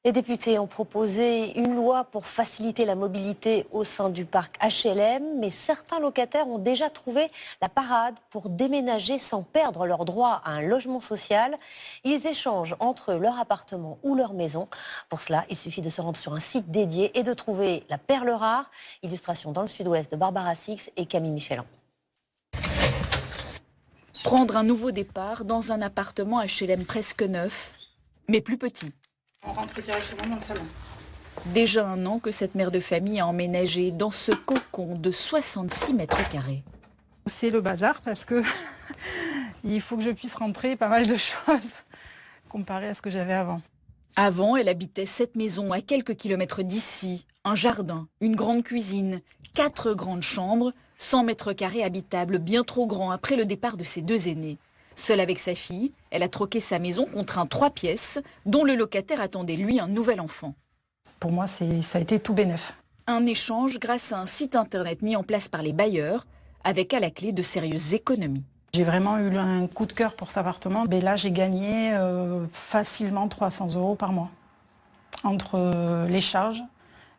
Les députés ont proposé une loi pour faciliter la mobilité au sein du parc HLM, mais certains locataires ont déjà trouvé la parade pour déménager sans perdre leur droit à un logement social. Ils échangent entre leur appartement ou leur maison. Pour cela, il suffit de se rendre sur un site dédié et de trouver la perle rare. Illustration dans le sud-ouest de Barbara Six et Camille Michelin. Prendre un nouveau départ dans un appartement HLM presque neuf, mais plus petit. On rentre directement dans le salon. Déjà un an que cette mère de famille a emménagé dans ce cocon de 66 mètres carrés. C'est le bazar parce que il faut que je puisse rentrer pas mal de choses comparé à ce que j'avais avant. Avant, elle habitait cette maison à quelques kilomètres d'ici. Un jardin, une grande cuisine, 4 grandes chambres, 100 mètres carrés habitables, bien trop grands après le départ de ses 2 aînés. Seule avec sa fille, elle a troqué sa maison contre un 3 pièces dont le locataire attendait lui un nouvel enfant. Pour moi, ça a été tout bénef. Un échange grâce à un site internet mis en place par les bailleurs, avec à la clé de sérieuses économies. J'ai vraiment eu un coup de cœur pour cet appartement. Mais là, j'ai gagné facilement 300 € par mois entre les charges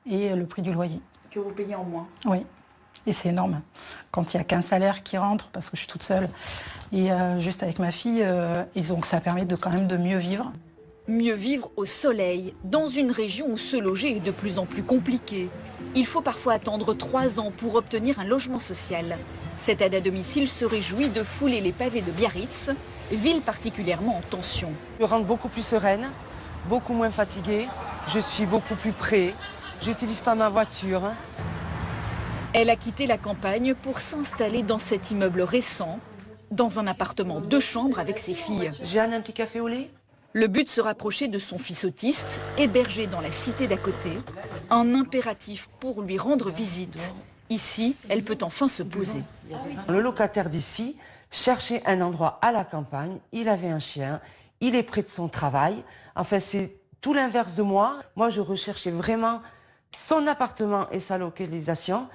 et le prix du loyer. Que vous payez en moins. Oui, et c'est énorme. Quand il n'y a qu'un salaire qui rentre, parce que je suis toute seule, et juste avec ma fille, et donc ça permet quand même de mieux vivre. Mieux vivre au soleil, dans une région où se loger est de plus en plus compliqué. Il faut parfois attendre 3 ans pour obtenir un logement social. Cette aide à domicile se réjouit de fouler les pavés de Biarritz, ville particulièrement en tension. Je rentre beaucoup plus sereine, beaucoup moins fatiguée, je suis beaucoup plus près, j'utilise pas ma voiture. Elle a quitté la campagne pour s'installer dans cet immeuble récent, dans un appartement 2 chambres avec ses filles. J'ai un petit café au lait. Le but, se rapprocher de son fils autiste, hébergé dans la cité d'à côté. Un impératif pour lui rendre visite. Ici, elle peut enfin se poser. Le locataire d'ici cherchait un endroit à la campagne, il avait un chien, il est près de son travail. Enfin, c'est tout l'inverse de moi. Moi, je recherchais vraiment son appartement et sa localisation.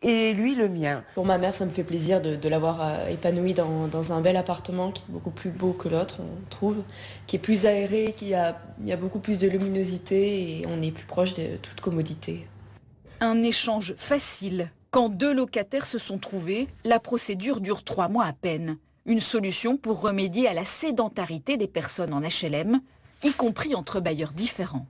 Et lui, le mien. Pour ma mère, ça me fait plaisir de l'avoir épanouie dans un bel appartement qui est beaucoup plus beau que l'autre, on trouve, qui est plus aéré, il y a beaucoup plus de luminosité et on est plus proche de toute commodité. Un échange facile. Quand 2 locataires se sont trouvés, la procédure dure 3 mois à peine. Une solution pour remédier à la sédentarité des personnes en HLM, y compris entre bailleurs différents.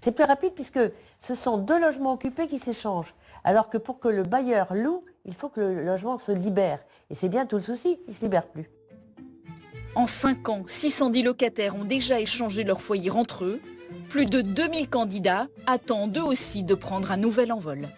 C'est plus rapide puisque ce sont 2 logements occupés qui s'échangent. Alors que pour que le bailleur loue, il faut que le logement se libère. Et c'est bien tout le souci, il ne se libère plus. En 5 ans, 610 locataires ont déjà échangé leur foyer entre eux. Plus de 2000 candidats attendent eux aussi de prendre un nouvel envol.